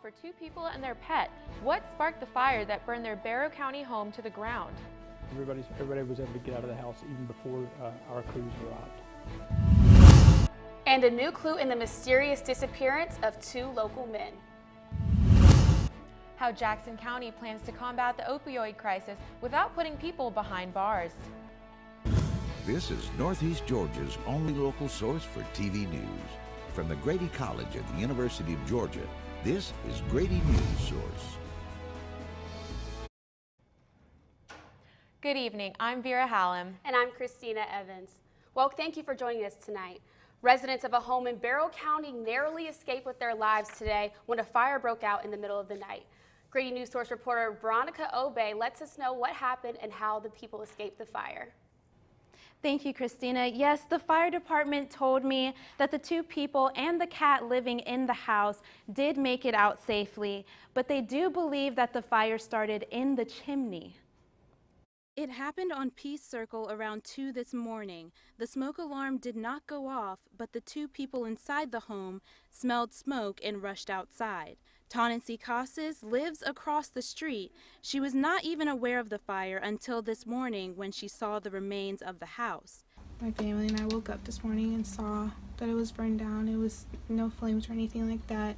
for 2 people and their pet. What sparked the fire that burned their Barrow County home to the ground? Everybody was able to get out of the house even before our crews arrived. And a new clue in the mysterious disappearance of 2 local men. How Jackson County plans to combat the opioid crisis without putting people behind bars. This is Northeast Georgia's only local source for TV news. From the Grady College at the University of Georgia, this is Grady Newsource. Good evening, I'm Vera Hallam. And I'm Christina Evans. Well, thank you for joining us tonight. Residents of a home in Barrow County narrowly escaped with their lives today when a fire broke out in the middle of the night. Grady Newsource reporter Veronica Obey lets us know what happened and how the people escaped the fire. Thank you, Christina. Yes, the fire department told me that the 2 people and the cat living in the house did make it out safely, but they do believe that the fire started in the chimney. It happened on Peace Circle around 2 this morning. The smoke alarm did not go off, but the 2 people inside the home smelled smoke and rushed outside. Ta-Nehisi Casas lives across the street. She was not even aware of the fire until this morning when she saw the remains of the house. My family and I woke up this morning and saw that it was burned down. It was no flames or anything like that.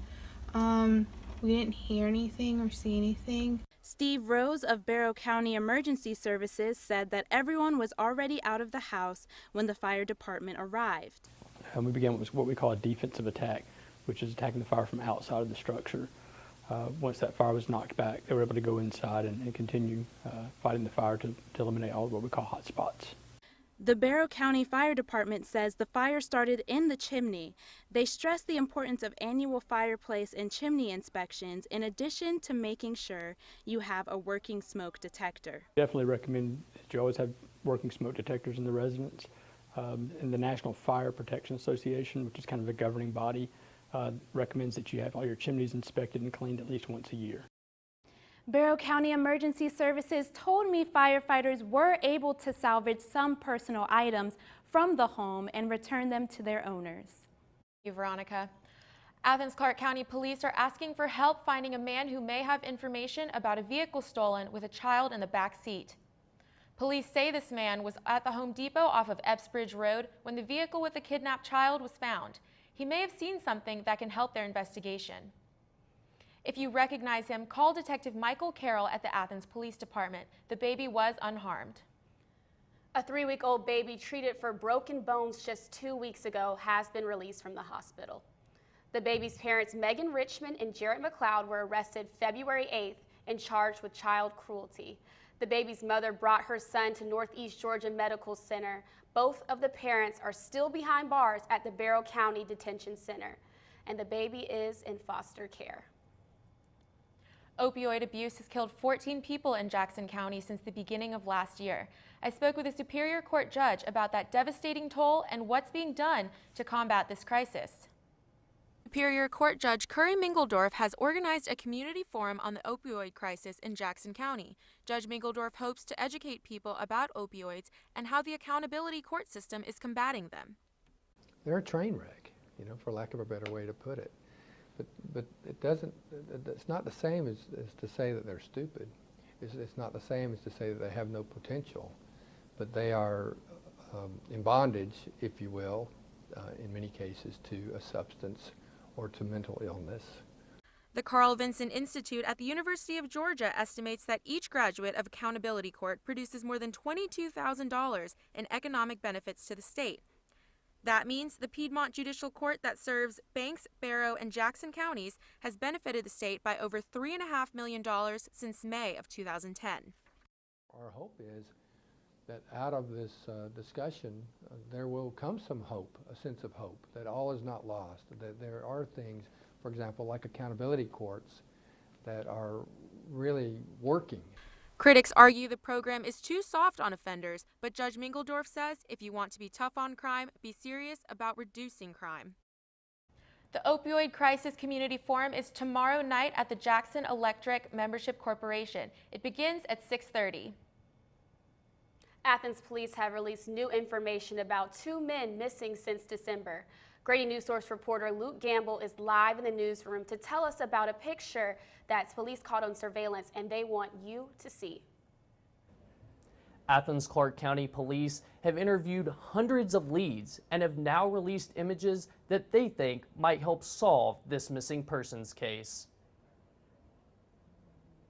We didn't hear anything or see anything. Steve Rose of Barrow County Emergency Services said that everyone was already out of the house when the fire department arrived. We began with what we call a defensive attack, which is attacking the fire from outside of the structure. Once that fire was knocked back, they were able to go inside and continue fighting the fire to eliminate all of what we call hot spots. The Barrow County Fire Department says the fire started in the chimney. They stress the importance of annual fireplace and chimney inspections in addition to making sure you have a working smoke detector. Definitely recommend that you always have working smoke detectors in the residence. And the National Fire Protection Association, which is kind of a governing body, recommends that you have all your chimneys inspected and cleaned at least once a year. Barrow County Emergency Services told me firefighters were able to salvage some personal items from the home and return them to their owners. Thank you, Veronica. Athens-Clarke County Police are asking for help finding a man who may have information about a vehicle stolen with a child in the back seat. Police say this man was at the Home Depot off of Epsbridge Road when the vehicle with the kidnapped child was found. He may have seen something that can help their investigation. If you recognize him, call Detective Michael Carroll at the Athens Police Department. The baby was unharmed. A 3-week-old baby treated for broken bones just 2 weeks ago has been released from the hospital. The baby's parents, Megan Richmond and Jarrett McLeod, were arrested February 8th and charged with child cruelty. The baby's mother brought her son to Northeast Georgia Medical Center. Both of the parents are still behind bars at the Barrow County Detention Center, and the baby is in foster care. Opioid abuse has killed 14 people in Jackson County since the beginning of last year. I spoke with a Superior Court judge about that devastating toll and what's being done to combat this crisis. Superior Court Judge Curry Mingledorff has organized a community forum on the opioid crisis in Jackson County. Judge Mingledorff hopes to educate people about opioids and how the accountability court system is combating them. They're a train wreck, for lack of a better way to put it. But it's not the same as to say that they're stupid. It's not the same as to say that they have no potential. But they are in bondage, if you will, in many cases to a substance or to mental illness. The Carl Vinson Institute at the University of Georgia estimates that each graduate of Accountability Court produces more than $22,000 in economic benefits to the state. That means the Piedmont Judicial Court that serves Banks, Barrow, and Jackson counties has benefited the state by over $3.5 million since May of 2010. Our hope is that out of this discussion, there will come some hope, a sense of hope, that all is not lost, that there are things, for example, like accountability courts, that are really working. Critics argue the program is too soft on offenders, but Judge Mingledorff says if you want to be tough on crime, be serious about reducing crime. The Opioid Crisis Community Forum is tomorrow night at the Jackson Electric Membership Corporation. It begins at 6:30. Athens police have released new information about 2 men missing since December. Grady Newsource reporter Luke Gamble is live in the newsroom to tell us about a picture that police caught on surveillance and they want you to see. Athens-Clarke County Police have interviewed hundreds of leads and have now released images that they think might help solve this missing persons case.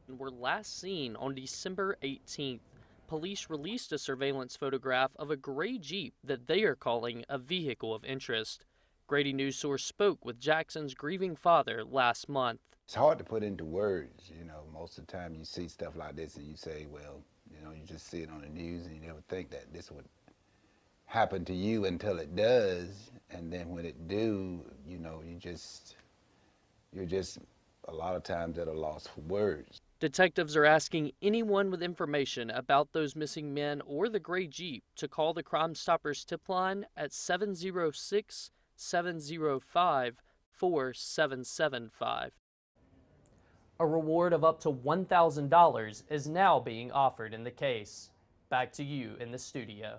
Were last seen on December 18th. Police released a surveillance photograph of a gray Jeep that they are calling a vehicle of interest. Grady Newsource spoke with Jackson's grieving father last month. It's hard to put into words, most of the time you see stuff like this and you say, well, you just see it on the news and you never think that this would happen to you until it does. And then when it do, you're just a lot of times at a loss for words. Detectives are asking anyone with information about those missing men or the gray Jeep to call the Crime Stoppers tip line at 706-705-4775. A reward of up to $1,000 is now being offered in the case. Back to you in the studio.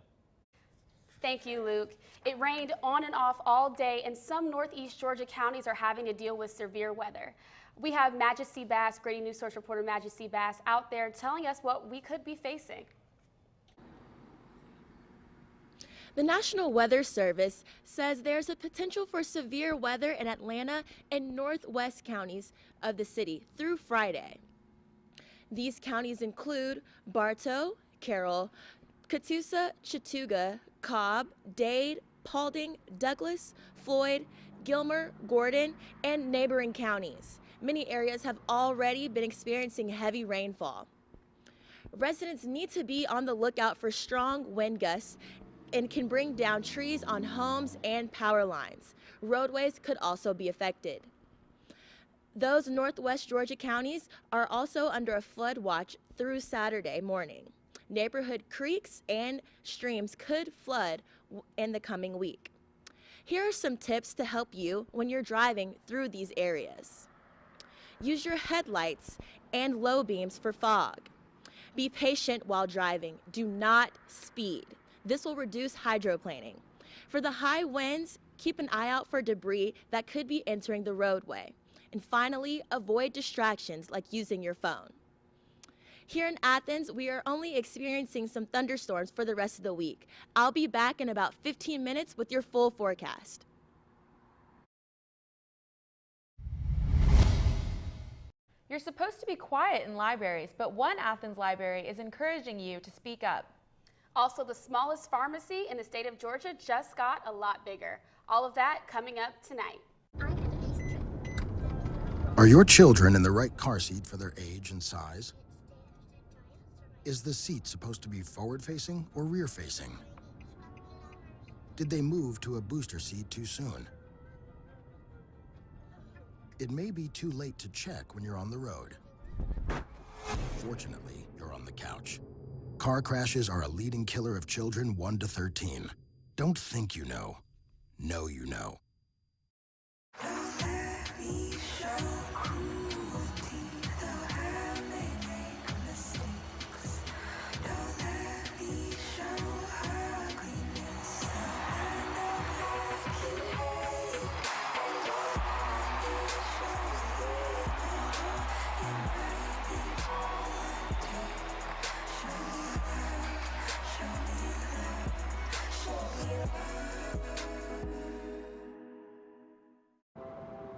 Thank you, Luke. It rained on and off all day, and some northeast Georgia counties are having to deal with severe weather. We have Majesty Bass, Grady Newsource reporter Majesty Bass, out there telling us what we could be facing. The National Weather Service says there's a potential for severe weather in Atlanta and northwest counties of the city through Friday. These counties include Bartow, Carroll, Catoosa, Chattooga, Cobb, Dade, Paulding, Douglas, Floyd, Gilmer, Gordon, and neighboring counties. Many areas have already been experiencing heavy rainfall. Residents need to be on the lookout for strong wind gusts and can bring down trees on homes and power lines. Roadways could also be affected. Those northwest Georgia counties are also under a flood watch through Saturday morning. Neighborhood creeks and streams could flood in the coming week. Here are some tips to help you when you're driving through these areas. Use your headlights and low beams for fog. Be patient while driving. Do not speed. This will reduce hydroplaning. For the high winds, keep an eye out for debris that could be entering the roadway. And finally, avoid distractions like using your phone. Here in Athens, we are only experiencing some thunderstorms for the rest of the week. I'll be back in about 15 minutes with your full forecast. You're supposed to be quiet in libraries, but one Athens library is encouraging you to speak up. Also, the smallest pharmacy in the state of Georgia just got a lot bigger. All of that coming up tonight. Are your children in the right car seat for their age and size? Is the seat supposed to be forward-facing or rear-facing? Did they move to a booster seat too soon? It may be too late to check when you're on the road. Fortunately, you're on the couch. Car crashes are a leading killer of children 1 to 13. Don't think you know. Know you know.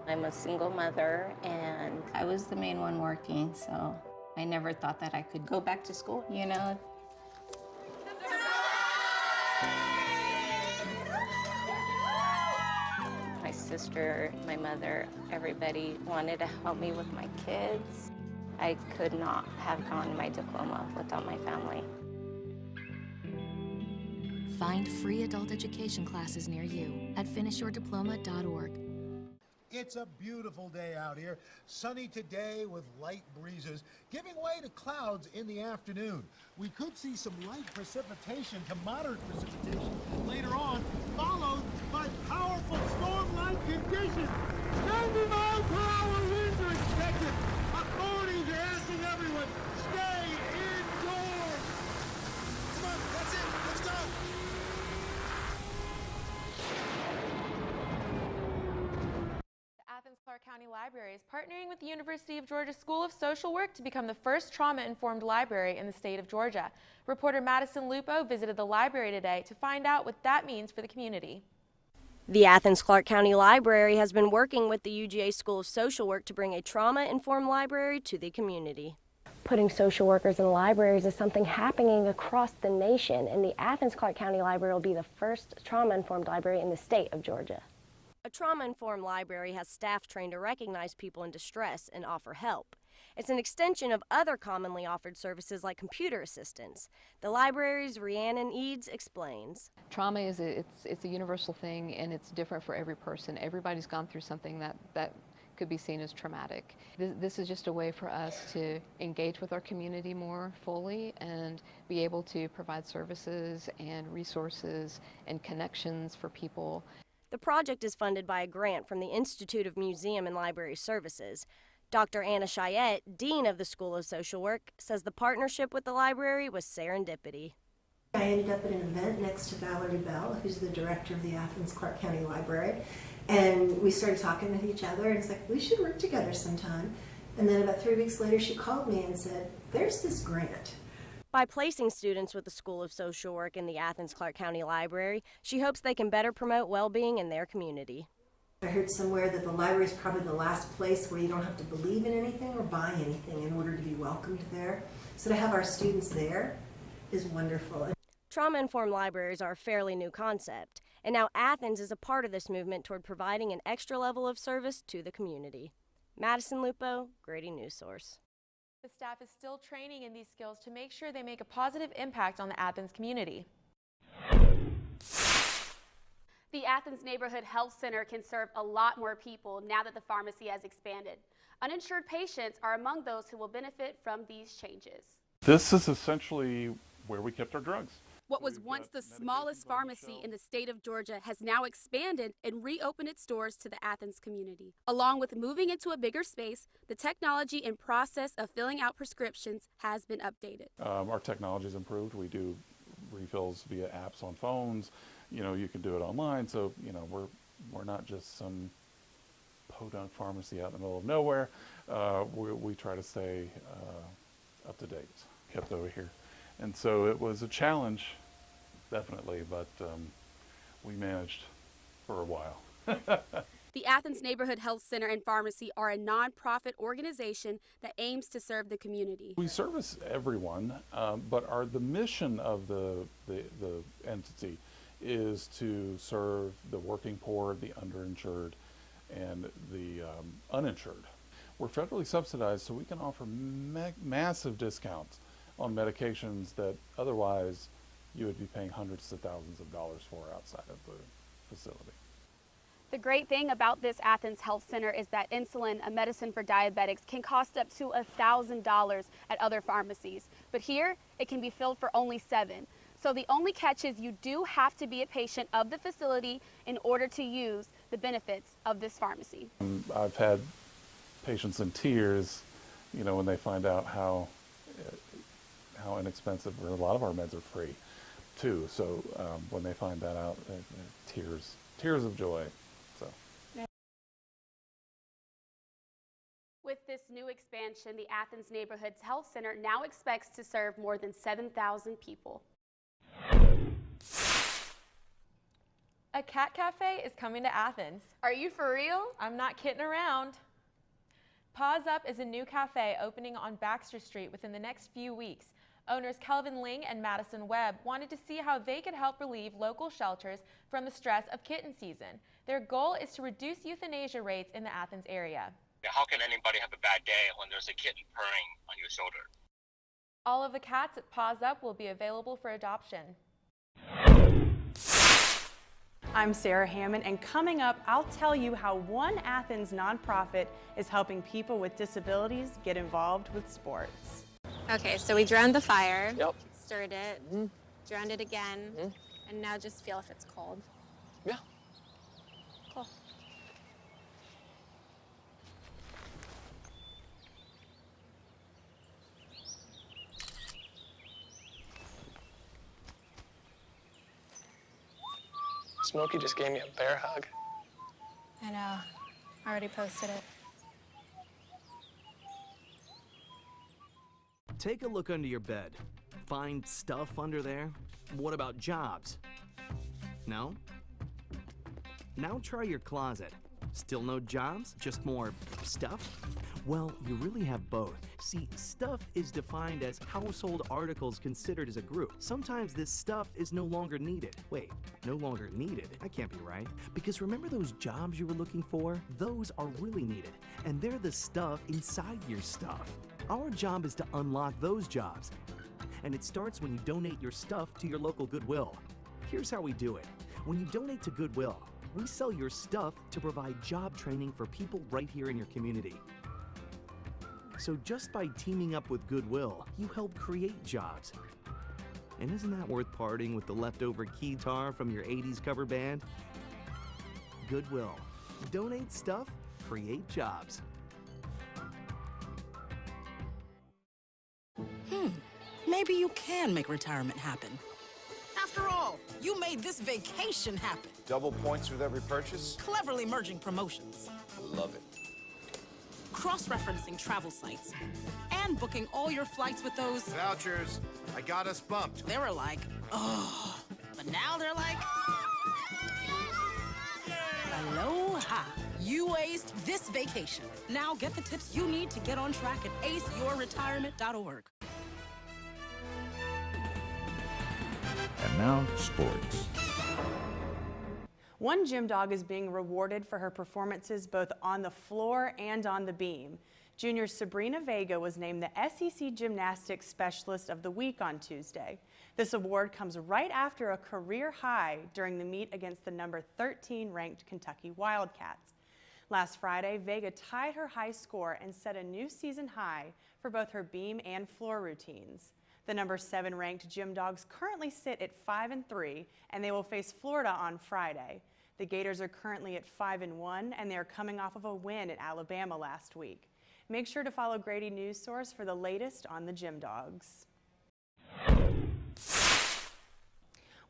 I'm a single mother and I was the main one working, so I never thought that I could go back to school, My sister, my mother, everybody wanted to help me with my kids. I could not have gotten my diploma without my family. Find free adult education classes near you at finishyourdiploma.org. It's a beautiful day out here. Sunny today with light breezes, giving way to clouds in the afternoon. We could see some light precipitation to moderate precipitation later on, followed by powerful storm-like conditions. 90-mile-per-hour winds are expected. Authorities are asking everyone, stay indoors. Come on, that's it. Let's go. partnering with the University of Georgia School of Social Work to become the first trauma-informed library in the state of Georgia. Reporter Madison Lupo visited the library today to find out what that means for the community. The Athens-Clarke County Library has been working with the UGA School of Social Work to bring a trauma-informed library to the community. Putting social workers in libraries is something happening across the nation, and the Athens-Clarke County Library will be the first trauma-informed library in the state of Georgia. A trauma-informed library has staff trained to recognize people in distress and offer help. It's an extension of other commonly offered services like computer assistance. The library's Rhiannon Eads explains. Trauma is it's a universal thing, and it's different for every person. Everybody's gone through something that could be seen as traumatic. This is just a way for us to engage with our community more fully and be able to provide services and resources and connections for people. The project is funded by a grant from the Institute of Museum and Library Services. Dr. Anna Chayette, Dean of the School of Social Work, says the partnership with the library was serendipity. I ended up at an event next to Valerie Bell, who's the director of the Athens-Clarke County Library, and we started talking with each other, and it's like, we should work together sometime. And then about 3 weeks later, she called me and said, there's this grant. By placing students with the School of Social Work in the Athens-Clarke County Library, she hopes they can better promote well-being in their community. I heard somewhere that the library is probably the last place where you don't have to believe in anything or buy anything in order to be welcomed there. So to have our students there is wonderful. Trauma-informed libraries are a fairly new concept, and now Athens is a part of this movement toward providing an extra level of service to the community. Madison Lupo, Grady Newsource. The staff is still training in these skills to make sure they make a positive impact on the Athens community. The Athens Neighborhood Health Center can serve a lot more people now that the pharmacy has expanded. Uninsured patients are among those who will benefit from these changes. This is essentially where we kept our drugs. What was once the smallest pharmacy in the state of Georgia has now expanded and reopened its doors to the Athens community. Along with moving into a bigger space, the technology and process of filling out prescriptions has been updated. Our technology has improved. We do refills via apps on phones. You know, you can do it online. So, you know, we're not just some podunk pharmacy out in the middle of nowhere. We try to stay up to date, kept over here. And so it was a challenge, definitely, but we managed for a while. The Athens Neighborhood Health Center and Pharmacy are a nonprofit organization that aims to serve the community. We service everyone, but the mission of the entity is to serve the working poor, the underinsured, and the uninsured. We're federally subsidized, so we can offer massive discounts on medications that otherwise you would be paying hundreds of thousands of dollars for outside of the facility. The great thing about this Athens Health Center is that insulin, a medicine for diabetics, can cost up to $1,000 at other pharmacies. But here, it can be filled for only $7. So the only catch is you do have to be a patient of the facility in order to use the benefits of this pharmacy. I've had patients in tears, you know, when they find out how inexpensive, or a lot of our meds are free too. So when they find that out, tears of joy. So. With this new expansion, the Athens Neighborhood Health Center now expects to serve more than 7,000 people. A cat cafe is coming to Athens. Are you for real? I'm not kidding around. Paws Up is a new cafe opening on Baxter Street within the next few weeks. Owners Kelvin Ling and Madison Webb wanted to see how they could help relieve local shelters from the stress of kitten season. Their goal is to reduce euthanasia rates in the Athens area. How can anybody have a bad day when there's a kitten purring on your shoulder? All of the cats at Paws Up will be available for adoption. I'm Sarah Hammond, and coming up, I'll tell you how one Athens nonprofit is helping people with disabilities get involved with sports. Okay, so we drowned the fire, Yep. stirred it, drowned it again, and now just feel if it's cold. Yeah. Cool. Smokey just gave me a bear hug. I know. I already posted it. Take a look under your bed. Find stuff under there? What about jobs? No? Now try your closet. Still no jobs? Just more stuff? Well, you really have both. See, stuff is defined as household articles considered as a group. Sometimes this stuff is no longer needed. Wait, no longer needed? That can't be right. Because remember those jobs you were looking for? Those are really needed, and they're the stuff inside your stuff. Our job is to unlock those jobs, and it starts when you donate your stuff to your local Goodwill. Here's how we do it. When you donate to Goodwill, we sell your stuff to provide job training for people right here in your community. So just by teaming up with Goodwill, you help create jobs. And isn't that worth parting with the leftover keytar from your 80s cover band? Goodwill. Donate stuff, create jobs. Maybe you can make retirement happen. After all, you made this vacation happen. Double points with every purchase? Cleverly merging promotions. Love it. Cross-referencing travel sites. And booking all your flights with those... Vouchers. I got us bumped. They were like, oh. But now they're like... Aloha. You aced this vacation. Now get the tips you need to get on track at aceyourretirement.org. And now, sports. One gym dog is being rewarded for her performances both on the floor and on the beam. Junior Sabrina Vega was named the SEC Gymnastics Specialist of the Week on Tuesday. This award comes right after a career high during the meet against the number 13 ranked Kentucky Wildcats. Last Friday, Vega tied her high score and set a new season high for both her beam and floor routines. The number 7 ranked gym dogs currently sit at 5-3, and they will face Florida on Friday. The Gators are currently at 5-1, and they are coming off of a win at Alabama last week. Make sure to follow Grady Newsource for the latest on the gym dogs.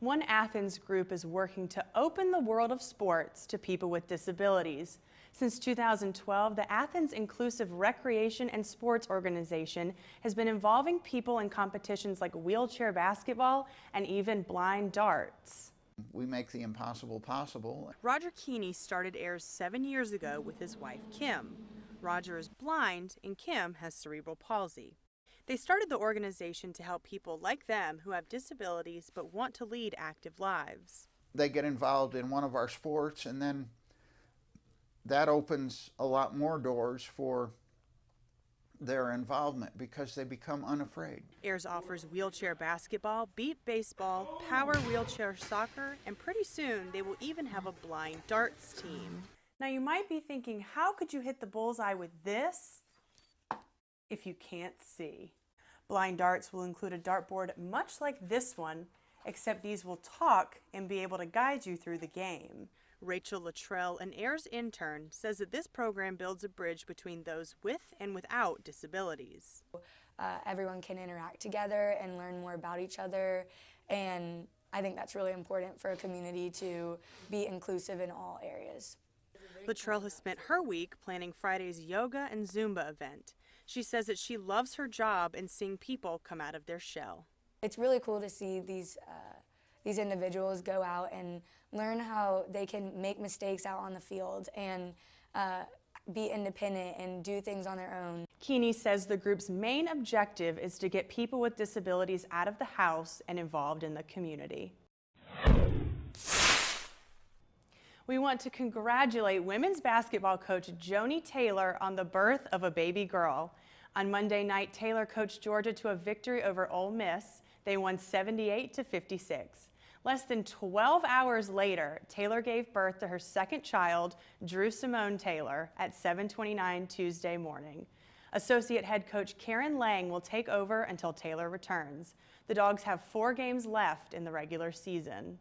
One Athens group is working to open the world of sports to people with disabilities. Since 2012, the Athens Inclusive Recreation and Sports Organization has been involving people in competitions like wheelchair basketball and even blind darts. We make the impossible possible. Roger Keeney started AIRS 7 years ago with his wife, Kim. Roger is blind and Kim has cerebral palsy. They started the organization to help people like them who have disabilities but want to lead active lives. They get involved in one of our sports, and then that opens a lot more doors for their involvement because they become unafraid. AIRS offers wheelchair basketball, beep baseball, power wheelchair soccer, and pretty soon they will even have a blind darts team. Now you might be thinking, how could you hit the bullseye with this if you can't see? Blind darts will include a dartboard much like this one, except these will talk and be able to guide you through the game. Rachel Luttrell, an AIRS intern, says that this program builds a bridge between those with and without disabilities. Everyone can interact together and learn more about each other, and I think that's really important for a community to be inclusive in all areas. Luttrell has spent her week planning Friday's yoga and Zumba event. She says that she loves her job and seeing people come out of their shell. It's really cool to see these individuals go out and learn how they can make mistakes out on the field and be independent and do things on their own. Keeney says the group's main objective is to get people with disabilities out of the house and involved in the community. We want to congratulate women's basketball coach Joni Taylor on the birth of a baby girl. On Monday night, Taylor coached Georgia to a victory over Ole Miss. They won 78-56. Less than 12 hours later, Taylor gave birth to her second child, Drew Simone Taylor, at 7:29 Tuesday morning. Associate head coach Karen Lang will take over until Taylor returns. The Dogs have 4 games left in the regular season.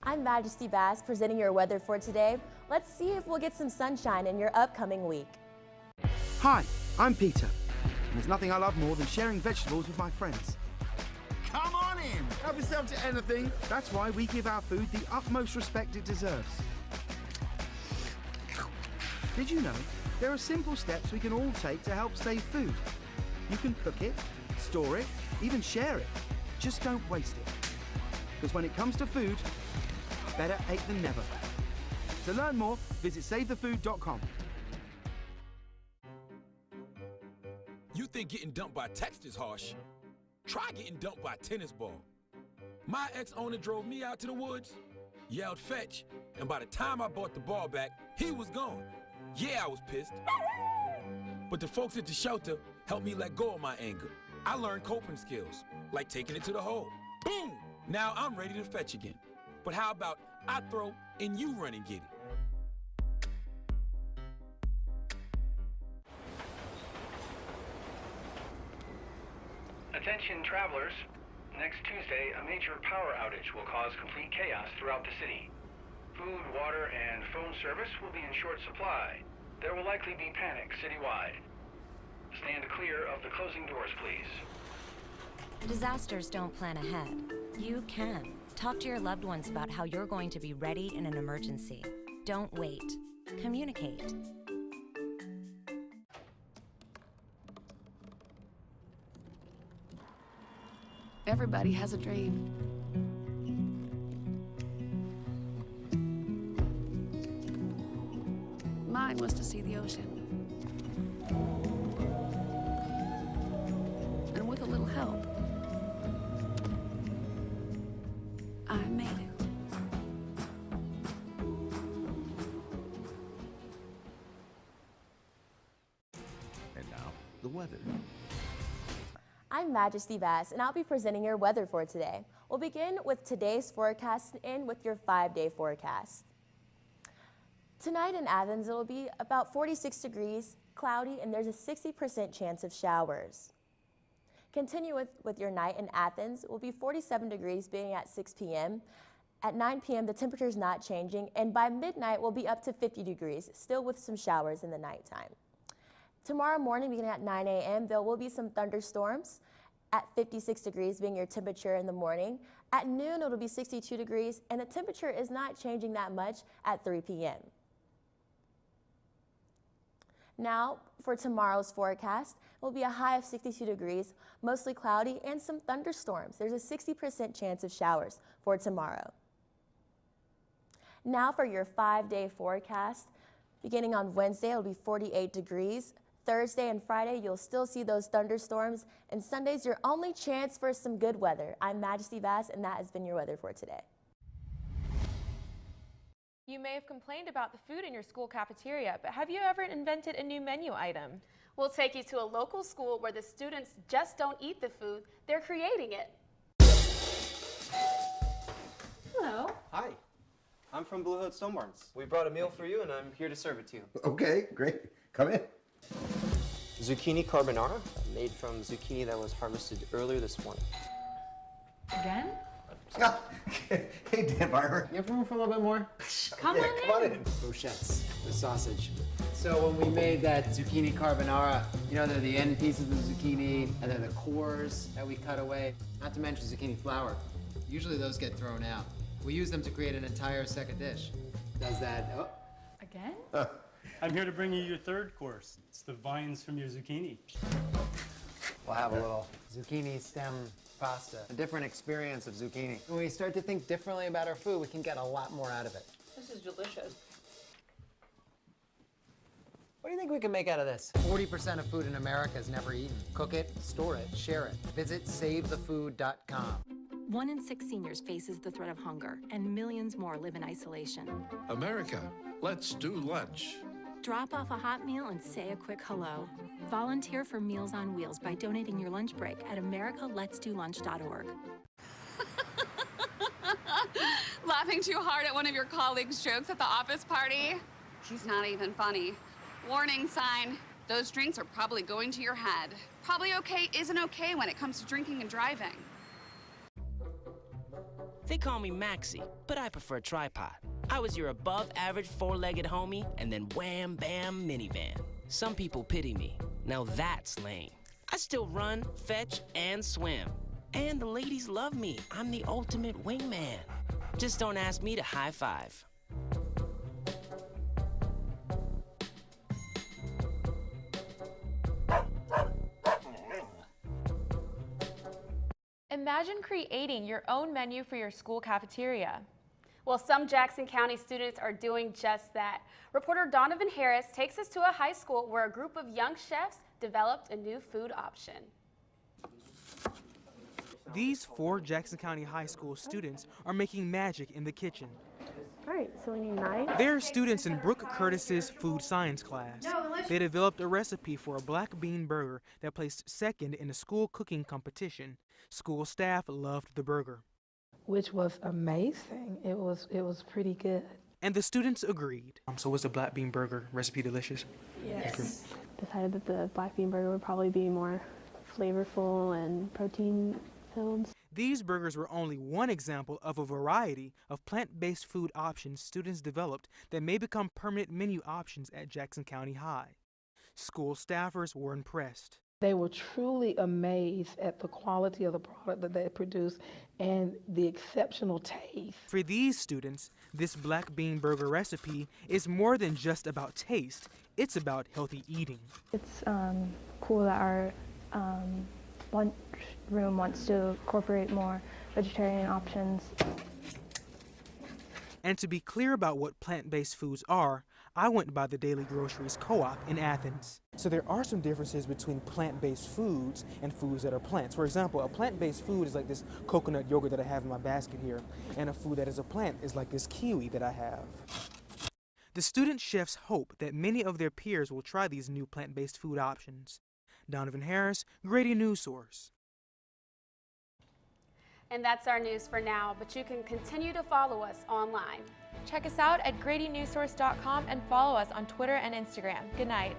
I'm Majesty Bass presenting your weather for today. Let's see if we'll get some sunshine in your upcoming week. Hi, I'm Peter. And there's nothing I love more than sharing vegetables with my friends. Come on in. Help yourself to anything. That's why we give our food the utmost respect it deserves. Did you know There are simple steps we can all take to help save food. You can cook it, store it, even share it. Just don't waste it. Because when it comes to food, better ate than never. To learn more, visit savethefood.com. You think getting dumped by text is harsh? Try getting dumped by a tennis ball. My ex-owner drove me out to the woods, yelled fetch, and by the time I bought the ball back, he was gone. Yeah, I was pissed. But the folks at the shelter helped me let go of my anger. I learned coping skills, like taking it to the hole. Boom! Now I'm ready to fetch again. But how about I throw and you run and get it? Attention travelers, next Tuesday a major power outage will cause complete chaos throughout the city. Food, water, and phone service will be in short supply. There will likely be panic citywide. Stand clear of the closing doors, please. Disasters don't plan ahead. You can. Talk to your loved ones about how you're going to be ready in an emergency. Don't wait. Communicate. Everybody has a dream. Mine was to see the ocean. And with a little help, I made it. And now, the weather. I'm Majesty Bass, and I'll be presenting your weather for today. We'll begin with today's forecast and end with your 5-day forecast. Tonight in Athens, it'll be about 46 degrees, cloudy, and there's a 60% chance of showers. Continue with your night in Athens. It will be 47 degrees beginning at 6 p.m. At 9 p.m., the temperature is not changing, and by midnight, we'll be up to 50 degrees, still with some showers in the nighttime. Tomorrow morning, beginning at 9 a.m., there will be some thunderstorms at 56 degrees being your temperature in the morning. At noon, it'll be 62 degrees, and the temperature is not changing that much at 3 p.m. Now, for tomorrow's forecast, it will be a high of 62 degrees, mostly cloudy, and some thunderstorms. There's a 60% chance of showers for tomorrow. Now for your 5-day forecast. Beginning on Wednesday, it'll be 48 degrees. Thursday and Friday, you'll still see those thunderstorms, and Sunday's your only chance for some good weather. I'm Majesty Bass, and that has been your weather for today. You may have complained about the food in your school cafeteria, but have you ever invented a new menu item? We'll take you to a local school where the students just don't eat the food, they're creating it. Hello. Hi, I'm from Blue Hood Stone Barns. We brought a meal for you and I'm here to serve it to you. Okay, great. Come in. Zucchini carbonara, made from zucchini that was harvested earlier this morning. Again? Hey, Dan Barber. You have room for a little bit more? Come on in. Brochettes, the sausage. So when we made that zucchini carbonara, you know, they're the end pieces of the zucchini, and they're the cores that we cut away. Not to mention zucchini flour. Usually those get thrown out. We use them to create an entire second dish. Does that, oh. Again? I'm here to bring you your third course. It's the vines from your zucchini. We'll have a little zucchini stem pasta, a different experience of zucchini. When we start to think differently about our food, we can get a lot more out of it. This is delicious. What do you think we can make out of this? 40% of food in America is never eaten. Cook it, store it, share it. Visit savethefood.com. 1 in 6 seniors faces the threat of hunger, and millions more live in isolation. America, let's do lunch. Drop off a hot meal and say a quick hello. Volunteer for Meals on Wheels by donating your lunch break at americaletsdolunch.org. Laughing too hard at one of your colleagues' jokes at the office party? He's not even funny. Warning sign, those drinks are probably going to your head. Probably okay isn't okay when it comes to drinking and driving. They call me Maxie, but I prefer tripod. I was your above-average four-legged homie, and then wham-bam minivan. Some people pity me. Now that's lame. I still run, fetch, and swim. And the ladies love me. I'm the ultimate wingman. Just don't ask me to high-five. Imagine creating your own menu for your school cafeteria. Well, some Jackson County students are doing just that. Reporter Donovan Harris takes us to a high school where a group of young chefs developed a new food option. These 4 Jackson County High School students are making magic in the kitchen. All right, so we need knives. They're students in Brooke Curtis's food science class. They developed a recipe for a black bean burger that placed second in a school cooking competition. School staff loved the burger. Which was amazing. It was pretty good. And the students agreed. So was the black bean burger recipe delicious? Yes. Decided that the black bean burger would probably be more flavorful and protein filled. These burgers were only one example of a variety of plant-based food options students developed that may become permanent menu options at Jackson County High. School staffers were impressed. They were truly amazed at the quality of the product that they produced and the exceptional taste. For these students, this black bean burger recipe is more than just about taste. It's about healthy eating. It's cool that our lunchroom wants to incorporate more vegetarian options. And to be clear about what plant-based foods are, I went by the Daily Groceries Co-op in Athens. So there are some differences between plant-based foods and foods that are plants. For example, a plant-based food is like this coconut yogurt that I have in my basket here, and a food that is a plant is like this kiwi that I have. The student chefs hope that many of their peers will try these new plant-based food options. Donovan Harris, Grady Newsource. And that's our news for now, but you can continue to follow us online. Check us out at GradyNewsource.com and follow us on Twitter and Instagram. Good night.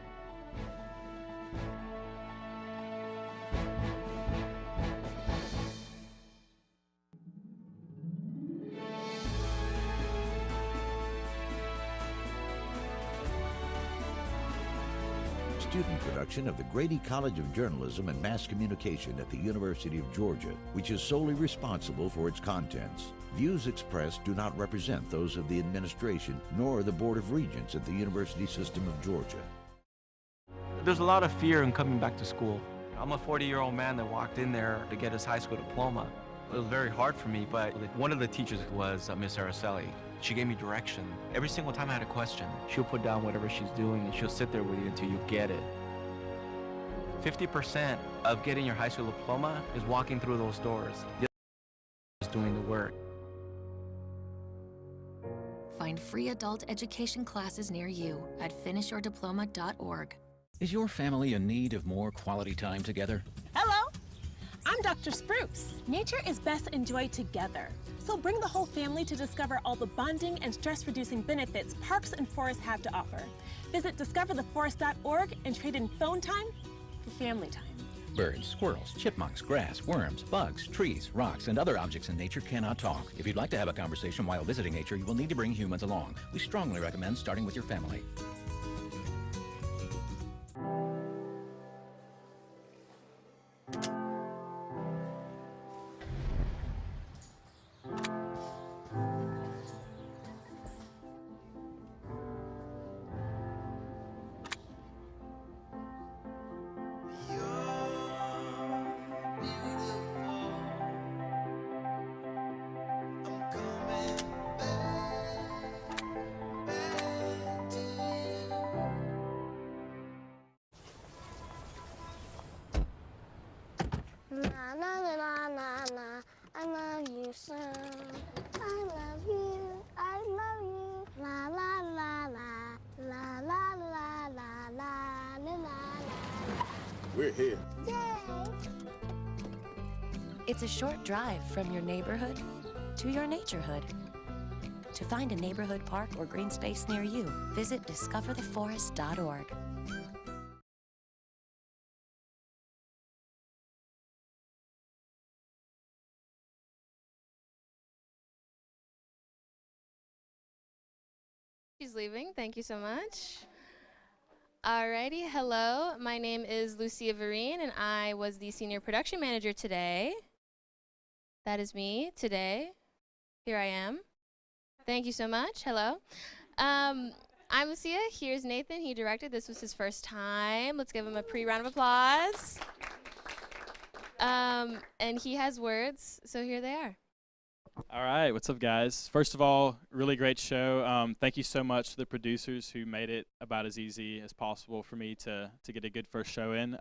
Student production of the Grady College of Journalism and Mass Communication at the University of Georgia, which is solely responsible for its contents. Views expressed do not represent those of the administration nor the Board of Regents at the University System of Georgia. There's a lot of fear in coming back to school. I'm a 40-year-old man that walked in there to get his high school diploma. It was very hard for me, but one of the teachers was Miss Araceli. She gave me direction. Every single time I had a question, she'll put down whatever she's doing and she'll sit there with you until you get it. 50% of getting your high school diploma is walking through those doors. The other is doing the work. Find free adult education classes near you at finishyourdiploma.org. Is your family in need of more quality time together? Hello, I'm Dr. Spruce. Nature is best enjoyed together. So bring the whole family to discover all the bonding and stress-reducing benefits parks and forests have to offer. Visit discovertheforest.org and trade in phone time for family time. Birds, squirrels, chipmunks, grass, worms, bugs, trees, rocks, and other objects in nature cannot talk. If you'd like to have a conversation while visiting nature, you will need to bring humans along. We strongly recommend starting with your family. Na na na na na na, I love you so. I love you, I love you. La la la la, la la la la la la la. We're here. Yay! It's a short drive from your neighborhood to your naturehood. To find a neighborhood park or green space near you, visit discovertheforest.org. She's leaving. Thank you so much. Alrighty, hello. My name is Lucia Vereen, and I was the senior production manager today. That is me today. Here I am. Thank you so much. Hello. I'm Lucia. Here's Nathan. He directed. This was his first time. Let's give him a pre-round of applause. And he has words, so here they are. All right, what's up, guys? First of all, really great show. Thank you so much to the producers who made it about as easy as possible for me to get a good first show in.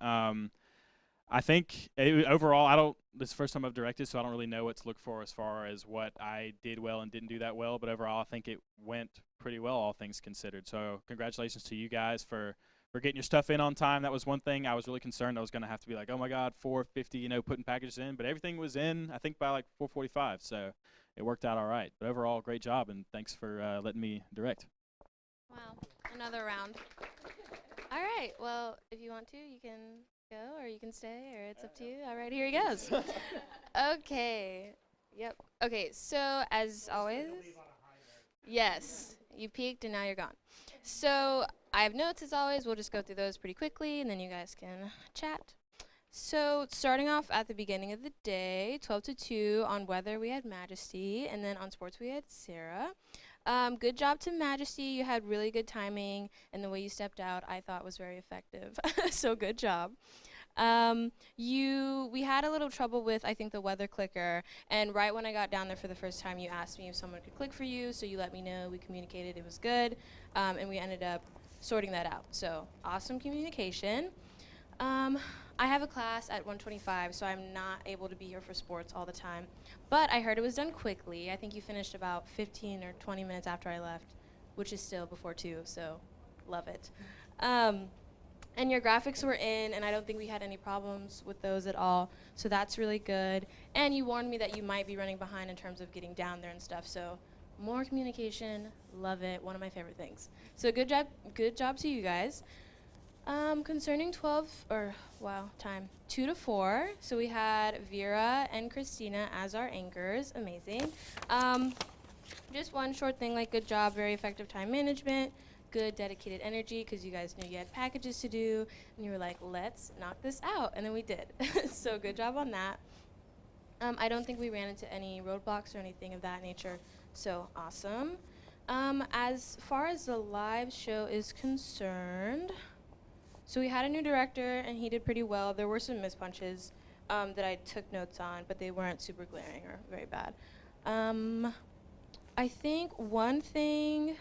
I think overall, this is the first time I've directed, so I don't really know what to look for as far as what I did well and didn't do that well. But overall, I think it went pretty well, all things considered. So congratulations to you guys for getting your stuff in on time. That was one thing I was really concerned I was going to have to be like, oh my God, 4:50, putting packages in. But everything was in, I think, by like 4:45. So it worked out all right. But overall, great job, and thanks for letting me direct. Wow, another round. All right, well, if you want to, you can go, or you can stay, or it's up to you. All right, here he goes. Okay, yep. Okay, so as always, yes, you peaked and now you're gone. So I have notes as always. We'll just go through those pretty quickly, and then you guys can chat. So starting off at the beginning of the day, 12 to 2, on weather we had Majesty, and then on sports we had Sarah. Good job to Majesty. You had really good timing, and the way you stepped out I thought was very effective. So good job. We had a little trouble with, I think, the weather clicker, and right when I got down there for the first time, you asked me if someone could click for you, so you let me know. We communicated, it was good, and we ended up sorting that out. So awesome communication. I have a class at 1:25, so I'm not able to be here for sports all the time, but I heard it was done quickly. I think you finished about 15 or 20 minutes after I left, which is still before 2, so love it. And your graphics were in, and I don't think we had any problems with those at all, so that's really good. And you warned me that you might be running behind in terms of getting down there and stuff, so more communication, love it, one of my favorite things. So good job to you guys. Concerning 2 to 4, so we had Vera and Christina as our anchors, amazing. Just one short thing, like good job, very effective time management, good dedicated energy, because you guys knew you had packages to do, and you were like, let's knock this out, and then we did. So good job on that. I don't think we ran into any roadblocks or anything of that nature, so awesome. As far as the live show is concerned, so we had a new director, and he did pretty well. There were some mispunches that I took notes on, but they weren't super glaring or very bad. I think one thing,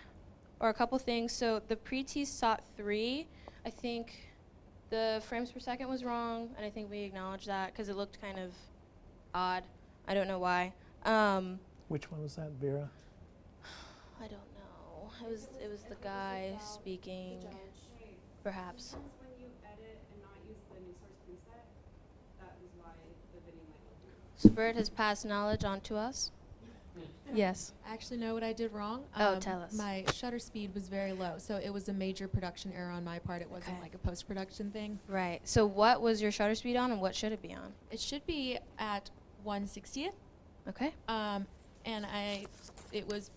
or a couple things, so the pre-tease SOT 3, I think the frames per second was wrong, and I think we acknowledged that, because it looked kind of odd. I don't know why. Which one was that, Vera? I don't know. It was the guy speaking, perhaps. When you edit and not use the Newsource preset, that is why the video might look weird. Spirit has passed knowledge on to us. Yes. I actually know what I did wrong. Oh, tell us. My shutter speed was very low, so it was a major production error on my part. It wasn't like a post-production thing. Right. So what was your shutter speed on, and what should it be on? It should be at 1/60th. Okay. And it was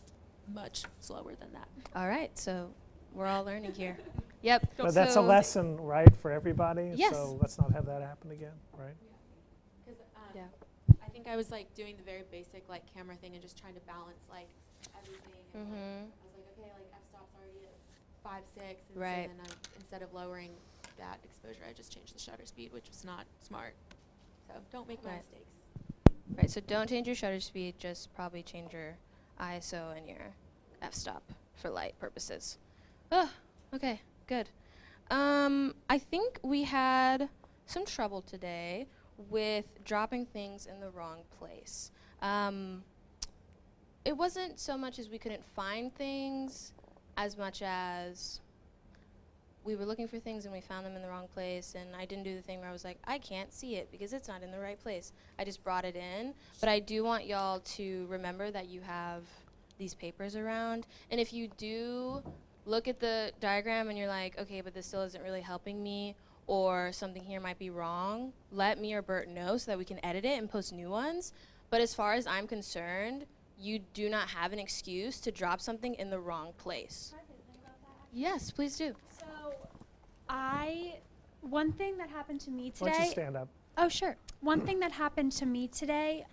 much slower than that. All right. So we're all learning here. Yep. But that's a lesson, right, for everybody? Yes. So let's not have that happen again, right? Yeah. I think I was like doing the very basic like camera thing and just trying to balance like everything. And, like, I was like, okay, like f-stop's already at 5.6, and Right. so then instead of lowering that exposure, I just changed the shutter speed, which was not smart. So don't make my Right. mistakes. Right. So don't change your shutter speed. Just probably change your ISO and your f-stop for light purposes. Oh, okay. Good. I think we had some trouble today with dropping things in the wrong place. It wasn't so much as we couldn't find things, as much as we were looking for things and we found them in the wrong place, and I didn't do the thing where I was like, I can't see it because it's not in the right place. I just brought it in. But I do want y'all to remember that you have these papers around, and if you do look at the diagram and you're like, okay, but this still isn't really helping me, or something here might be wrong, let me or Bert know so that we can edit it and post new ones. But as far as I'm concerned, you do not have an excuse to drop something in the wrong place. Yes, please do. So, one thing that happened to me today. Why don't you stand up? Oh, sure. One thing that happened to me today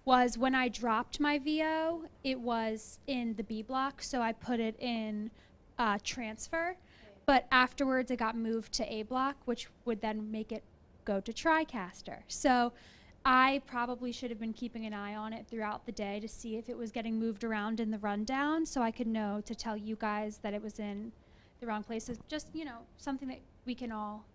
was when I dropped my VO, it was in the B block, so I put it in transfer. But afterwards, it got moved to A block, which would then make it go to TriCaster. So I probably should have been keeping an eye on it throughout the day to see if it was getting moved around in the rundown, so I could know to tell you guys that it was in the wrong places. Just, something that we can all.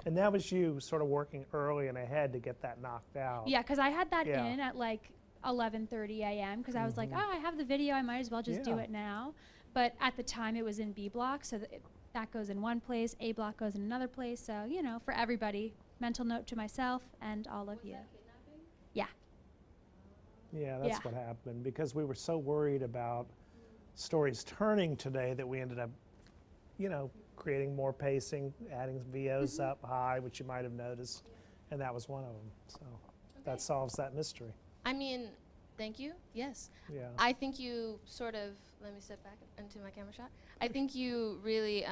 And that was you sort of working early and ahead to get that knocked out. Yeah, because I had that Yeah. in at like 11:30 a.m. because I was like, oh, I have the video, I might as well just do Yeah. it now. But at the time it was in B block, so that goes in one place, A block goes in another place. So, for everybody, mental note to myself and all of you. Yeah. Yeah, that's Yeah. what happened, because we were so worried about stories turning today that we ended up, creating more pacing, adding VOs up high, which you might have noticed, and that was one of them. So that solves that mystery. I mean, thank you. Yes. Yeah. I think you sort of, let me step back into my camera shot. I think you really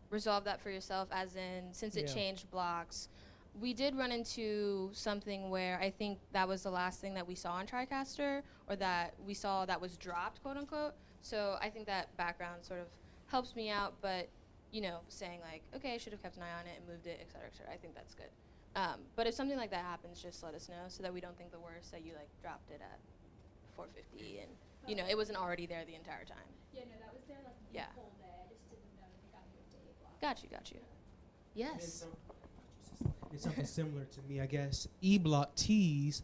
resolved that for yourself, as in, since it Yeah. changed blocks. We did run into something where I think that was the last thing that we saw on TriCaster, or that we saw that was dropped, quote unquote. So I think that background sort of helps me out, but saying like, okay, I should have kept an eye on it and moved it, et cetera, et cetera. I think that's good. But if something like that happens, just let us know so that we don't think the worst, that you like dropped it at 4:50 and it wasn't already there the entire time. Yeah, no, that was there like Yeah. the whole day. I just didn't know that it got moved to A block. Got you. Yes. It's something similar to me, I guess. E-block tees.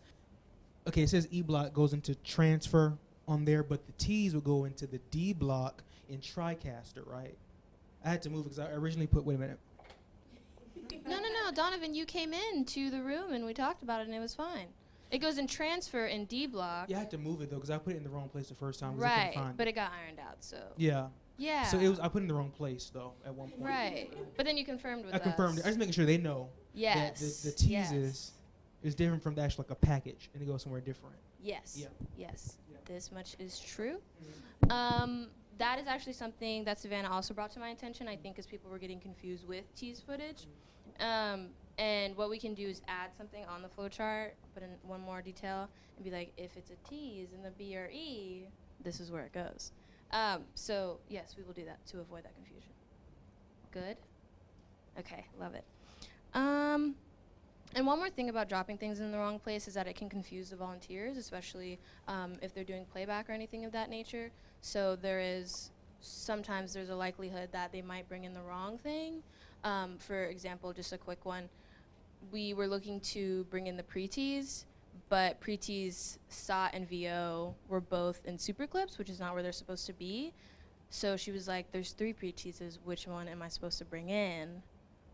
Okay, it says E-block goes into transfer on there, but the tees would go into the D block in TriCaster, right? I had to move because I originally put. Wait a minute. No, Donovan, you came in to the room and we talked about it and it was fine. It goes in transfer in D block. Yeah, I had to move it though because I put it in the wrong place the first time. 'Cause I Right, couldn't find but it. it got ironed out, so. Yeah. Yeah. So it was. I put it in the wrong place though at one point. Right, but then you confirmed with I us. confirmed it. I just making sure they know. Yes. That the tease yes. is different from the actual like a package, and it goes somewhere different. Yes. Yeah. Yes. Yeah. This much is true. That is actually something that Savannah also brought to my attention, I think, because people were getting confused with tease footage. And what we can do is add something on the flowchart, put in one more detail, and be like, if it's a tease in the B or E, this is where it goes. So yes, we will do that to avoid that confusion. Good? Okay, love it. And one more thing about dropping things in the wrong place is that it can confuse the volunteers, especially if they're doing playback or anything of that nature. So sometimes there's a likelihood that they might bring in the wrong thing. For example, just a quick one, we were looking to bring in the pre-tees, but pre-tees SOT and VO were both in super clips, which is not where they're supposed to be. So she was like, there's 3 pre-teases, which one am I supposed to bring in?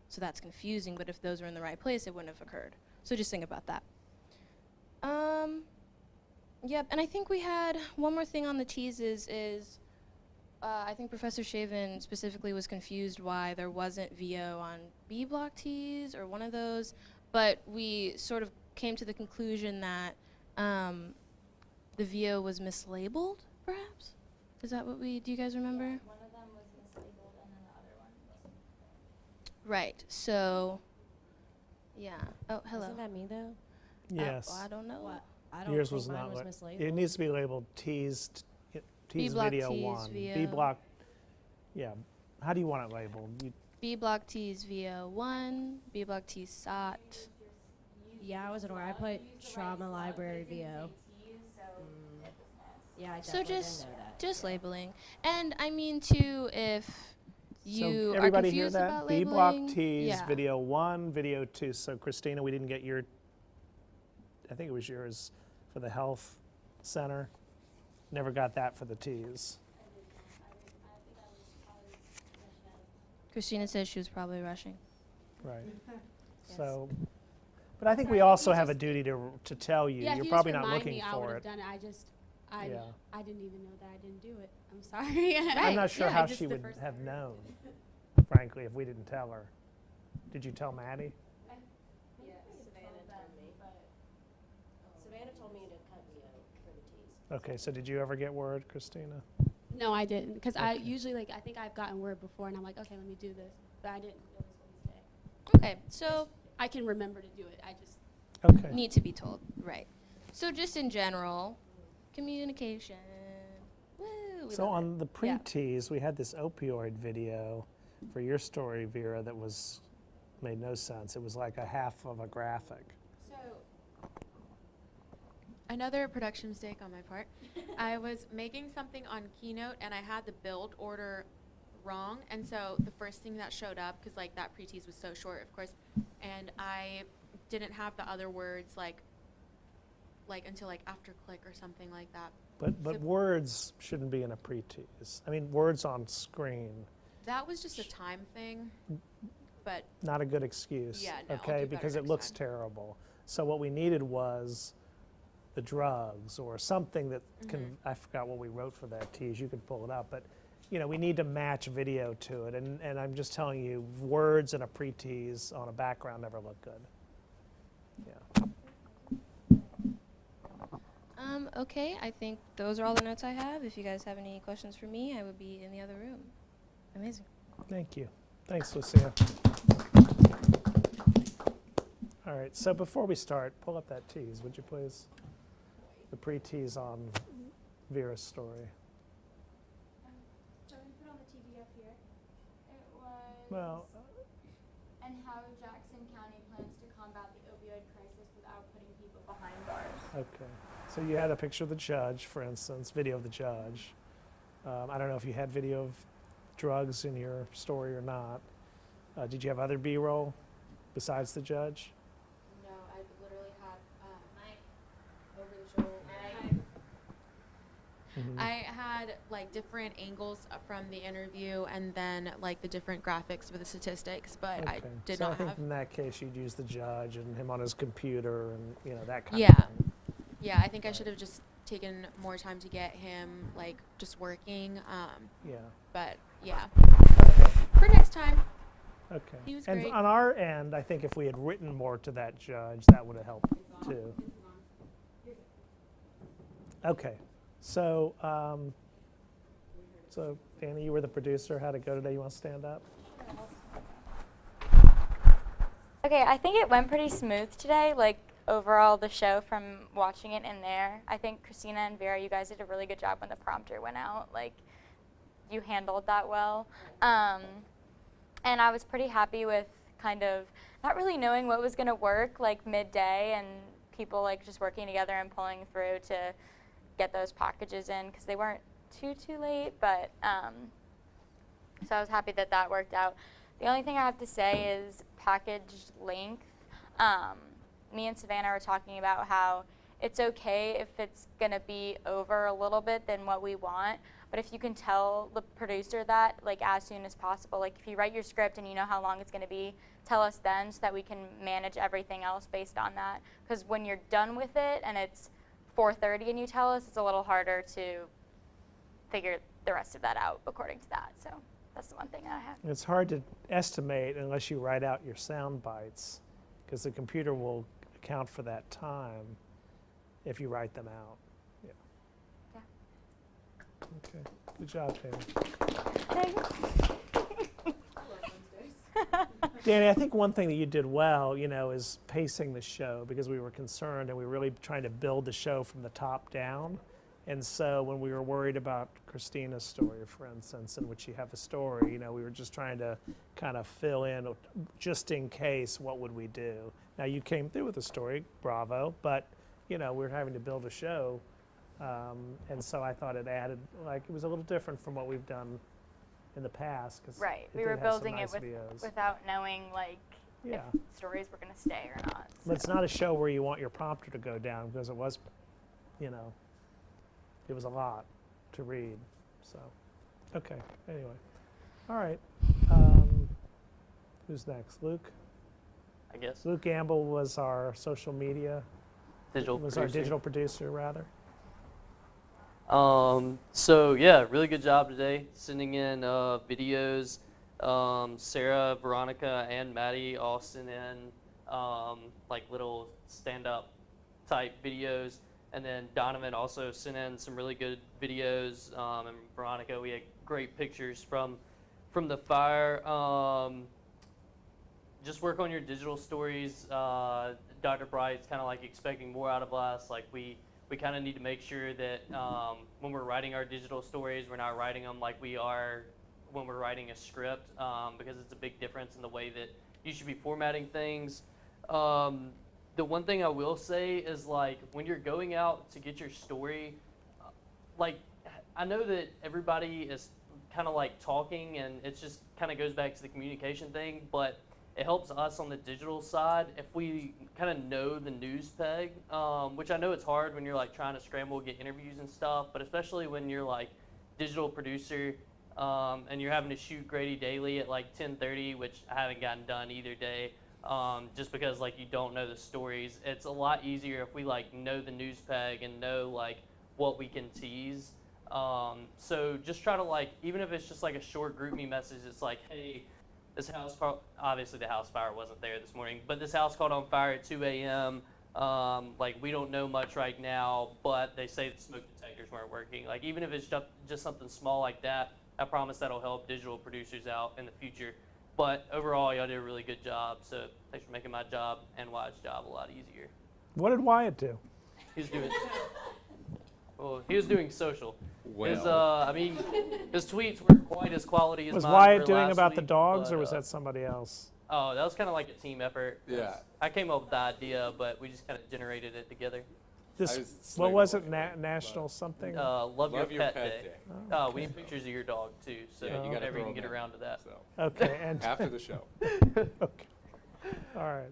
So that's confusing, but if those were in the right place, it wouldn't have occurred. So just think about that. Yep, and I think we had one more thing on the teases is I think Professor Shaven specifically was confused why there wasn't VO on B block tees or one of those, but we sort of came to the conclusion that the VO was mislabeled, perhaps? Is that what do you guys remember? Yeah, one of them was mislabeled and then the other one wasn't. Right, so, yeah. Oh, hello. Isn't that me though? Yes. I don't know. What? I don't Yours think was mine not. was mislabeled. It needs to be labeled tease B-block video tease 1. VO. B block. Yeah. How do you want it labeled? B block tees VO 1, B block tees SOT. Yeah, I wasn't aware. I put trauma library VO. Yeah, I So definitely just didn't know that. just labeling. And I mean too, if you so are everybody hear confused that? about B labeling. block tease yeah. video 1, video 2. So Christina, we didn't get your. I think it was yours for the health center. Never got that for the tease. Christina says she was probably rushing. Right. Yes. So, but I think we also have a duty to tell you. Yeah, if You're you probably just not remind looking me, I for would have it. done it. I Yeah. didn't even know that I didn't do it. I'm sorry. I'm not sure how just she the would first have time. known, frankly, if we didn't tell her. Did you tell Maddie? Yeah, Savannah told me. Savannah told me to cut VO for the teas. Okay, so did you ever get word, Christina? No, I didn't, because I Okay. usually I think I've gotten word before, and I'm like, okay, let me do this, but I didn't know this Wednesday. Okay, so I can remember to do it. I just Okay. need to be told. Right. So just in general, communication. Woo, we So love on the Yeah. pre-tease, we had this opioid video for your story, Vera, that was made no sense. It was like a half of a graphic. So, another production mistake on my part. I was making something on Keynote and I had the build order wrong, and so the first thing that showed up, because like that pre-tease was so short, of course, and I didn't have the other words like until like after click or something like that. But So words shouldn't be in a pre-tease. I mean, words on screen, that was just a time thing, but not a good excuse. Yeah, no, I'll okay, do better because it next looks time. terrible. So what we needed was the drugs or something that can. I forgot what we wrote for that tease. You could pull it up, but you know, we need to match video to it. And I'm just telling you, words in a pre-tease on a background never look good. Yeah. Okay, I think those are all the notes I have. If you guys have any questions for me, I would be in the other room. Amazing. Thank you. Thanks, Lucia. All right, so before we start, pull up that tease, would you please? The pre-tease on Vera's story. So we put on the TV up here. It was. Well, and how Jackson County plans to combat the opioid crisis without putting people behind bars. okay. So you had a picture of the judge, for instance, video of the judge. I don't know if you had video of drugs in your story or not. Did you have other B-roll besides the judge? no, I literally had over the shoulder. I had like different angles from the interview and then like the different graphics for the statistics, but I did so not I think have. in that case you'd use the judge and him on his computer and you know that kind Yeah. of thing. Yeah, I think I should have just taken more time to get him like just working. Yeah. But yeah, for next time. Okay. He was And great. on our end, I think if we had written more to that judge, that would have helped too. Okay. So, so Danny, you were the producer. How'd it go today? You want to stand up? Okay, I think it went pretty smooth today, like overall the show from watching it in there. I think Christina and Vera, you guys did a really good job when the prompter went out. Like, you handled that well. And I was pretty happy with kind of not really knowing what was going to work like midday and people like just working together and pulling through to get those packages in because they weren't too late, but so I was happy that that worked out. The only thing I have to say is package length. Me and Savannah were talking about how it's okay if it's going to be over a little bit than what we want, but if you can tell the producer that like as soon as possible, like if you write your script and you know how long it's going to be, tell us then so that we can manage everything else based on that. Because when you're done with it and it's 4:30 and you tell us, it's a little harder to figure the rest of that out according to that. So that's the one thing I have. It's hard to estimate unless you write out your sound bites because the computer will account for that time if you write them out. Yeah. Okay. Good job, Taylor. Danny, I think one thing that you did well, you know, is pacing the show because we were concerned and we were really trying to build the show from the top down. And so when we were worried about Christina's story, for instance, in which you have a story, you know, we were just trying to kind of fill in just in case, what would we do? Now you came through with a story, bravo, but you know, we're having to build a show. And so I thought it added, like, it was a little different from what we've done in the past. Cause right, it we did were have some building nice it videos. without knowing like Yeah. if stories were going to stay or not. But it's not a show where you want your prompter to go down because it was, you know, it was a lot to read. So, okay, anyway. All right. Who's next? Luke? I guess. Luke Gamble was our social media. Digital was producer. our digital producer, rather. So yeah, really good job today sending in videos. Sarah, Veronica, and Maddie all sent in like little stand-up type videos, and then Donovan also sent in some really good videos. And Veronica, we had great pictures from the fire. Just work on your digital stories. Dr. Bright's kind of like expecting more out of us. Like we kind of need to make sure that when we're writing our digital stories, we're not writing them like we are when we're writing a script, because it's a big difference in the way that you should be formatting things. The one thing I will say is, like, when you're going out to get your story, like, I know that everybody is kind of like talking, and it just kind of goes back to the communication thing, but it helps us on the digital side if we kind of know the news peg, which I know it's hard when you're like trying to scramble, get interviews and stuff, but especially when you're like digital producer, and you're having to shoot Grady daily at like 10:30, which I haven't gotten done either day, just because like you don't know the stories. It's a lot easier if we like know the news peg and know like what we can tease. So just try to like, even if it's just like a short group me message, it's like, hey, this house caught, obviously the house fire wasn't there this morning, but this house caught on fire at 2 a.m. Like, we don't know much right now, but they say the smoke detectors weren't working. Like, even if it's just something small like that, I promise that'll help digital producers out in the future. But overall, y'all did a really good job, so thanks for making my job and Wyatt's job a lot easier. What did Wyatt do? He's doing, well, he was doing social. His, Well. I mean, his tweets were quite as quality as Was mine Wyatt were doing last about the week, dogs, but, or was that somebody else? Oh, that was kind of like a team effort. Yeah. I came up with the idea, but we just kind of generated it together. What was it? National something? Love Your Pet Day. Oh, We okay. need pictures of your dog too, so Yeah, you gotta whenever you throw can get them in, around to that. Okay, and after the show. Okay. All right.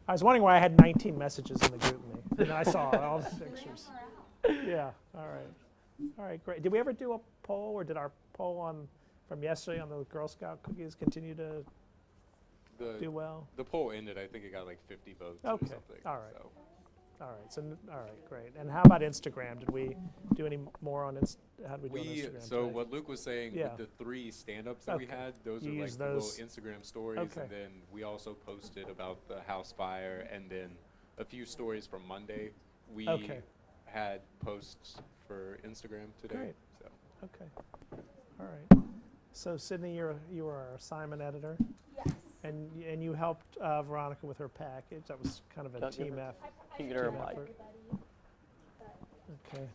I was wondering why I had 19 messages in the group me. And I saw all the pictures. Yeah. All right. All right. Great. Did we ever do a poll, or did our poll from yesterday on the Girl Scout cookies continue to do well? The poll ended. I think it got like 50 votes Okay. or something. All right. So. All right. So all right. Great. And how about Instagram? Did we do any more on How did we do on Instagram? So today? what Luke was saying Yeah. with the 3 stand-ups that we Okay. had, those You are like use the little those? Instagram stories, Okay. and then we also posted about the house fire, and then a few stories from Monday. We Okay. had posts for Instagram today. Great. So. Okay. All right. So Sydney, you were our assignment editor. Yes. And you helped Veronica with her package. That was kind of a Don't give team her- effort. can you get her a team mic? effort. Okay.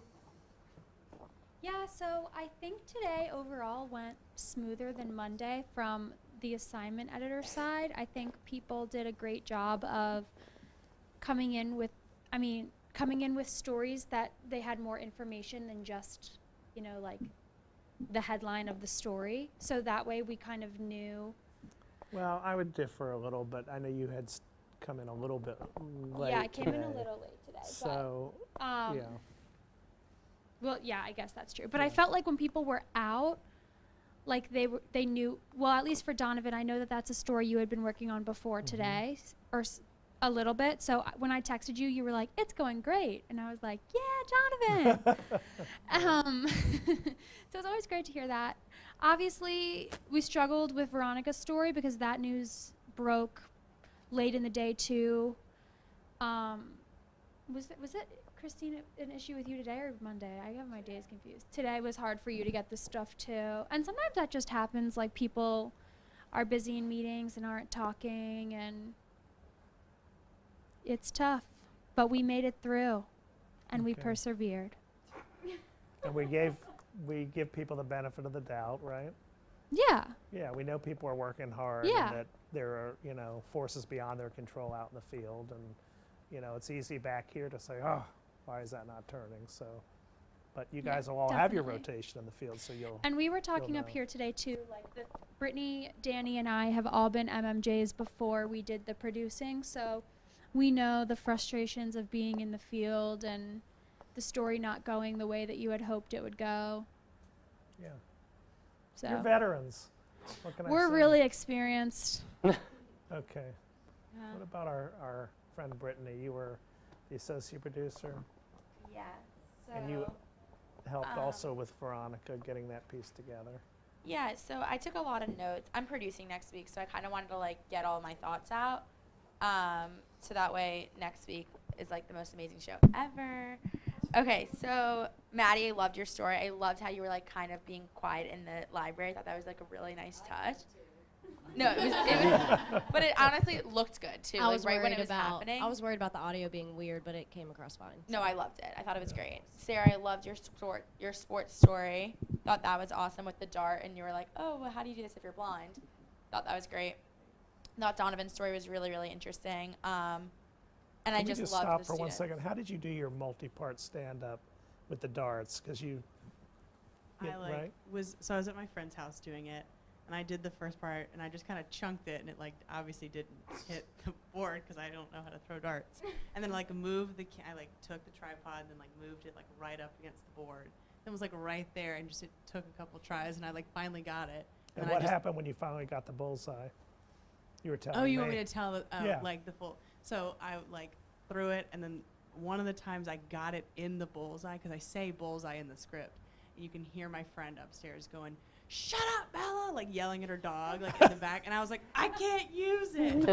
Yeah, so I think today overall went smoother than Monday from the assignment editor side. I think people did a great job of coming in with stories that they had more information than just, like the headline of the story. So that way we kind of knew. Well, I would differ a little, but I know you had come in a little bit late. Yeah, I came in a today. little late today. So, but, yeah. Well, yeah, I guess that's true. But I felt like when people were out, like they knew. Well, at least for Donovan, I know that that's a story you had been working on before today, or a little bit. So when I texted you, you were like, "It's going great," and I was like, "Yeah, Donovan." So it's always great to hear that. Obviously, we struggled with Veronica's story because that news broke late in the day too. Was it? Christine, an issue with you today or Monday? I have my days confused. Today was hard for you to get this stuff too. And sometimes that just happens, like people are busy in meetings and aren't talking, and it's tough. But we made it through, and we Okay. persevered. And we give people the benefit of the doubt, right? Yeah. Yeah, we know people are working hard, Yeah. and that there are, forces beyond their control out in the field, and it's easy back here to say, "Oh, why is that not turning?" So, but you Yeah, guys will all have your definitely. rotation in the field, so you'll. And we were talking up know. here today too, like Brittany, Danny, and I have all been MMJs before we did the producing, so we know the frustrations of being in the field and the story not going the way that you had hoped it would go. Yeah. So You're veterans. What can I we're say? really experienced. Okay. Yeah. What about our friend Brittany? You were the associate producer, Yeah. So, and you helped also with Veronica getting that piece together. yeah, so I took a lot of notes. I'm producing next week, so I kind of wanted to get all my thoughts out. So that way next week is the most amazing show ever. Okay, so Maddie, I loved your story. I loved how you were kind of being quiet in the library. I thought that was a really nice touch. No, it was but it honestly looked good too. I was right when it worried was happening. I was worried about the audio being weird, but it came across fine. No, I loved it. I thought it was great. Sarah, I loved your sports story. Thought that was awesome with the dart, and you were like, "Oh, well, how do you do this if you're blind?" Thought that was great. thought Donovan's story was really, really interesting. And I Can just you just loved stop the for one students. second? How did you do your multi-part stand-up with the darts? Because you, I like right? I was at my friend's house doing it, and I did the first part, and I just kind of chunked it, and it like obviously didn't hit the board because I don't know how to throw darts. And then like moved I like took the tripod and then like moved it like right up against the board. It was like right there, and just it took a couple tries, and I like finally got it. And then what happened when you finally got the bullseye? You were telling me. Oh, you want me to tell the, Yeah. like the full? So I like threw it, and then one of the times I got it in the bullseye, because I say bullseye in the script, and you can hear my friend upstairs going, "Shut up, Bella!" like yelling at her dog, like in the back, and I was like, "I can't use it."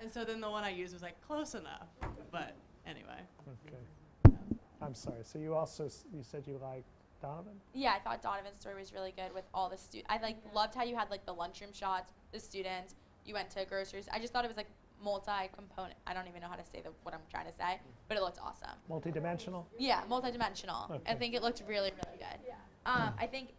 And so then the one I used was like close enough, but anyway. Okay. I'm sorry. So you also you said you liked Donovan? Yeah, I thought Donovan's story was really good with all the students. I like loved how you had like the lunchroom shots, the students. You went to groceries. I just thought it was like multi-component. I don't even know how to say what I'm trying to say, but it looked awesome. Multi-dimensional? Yeah, multi-dimensional. Okay. I think it looked really, really good. I think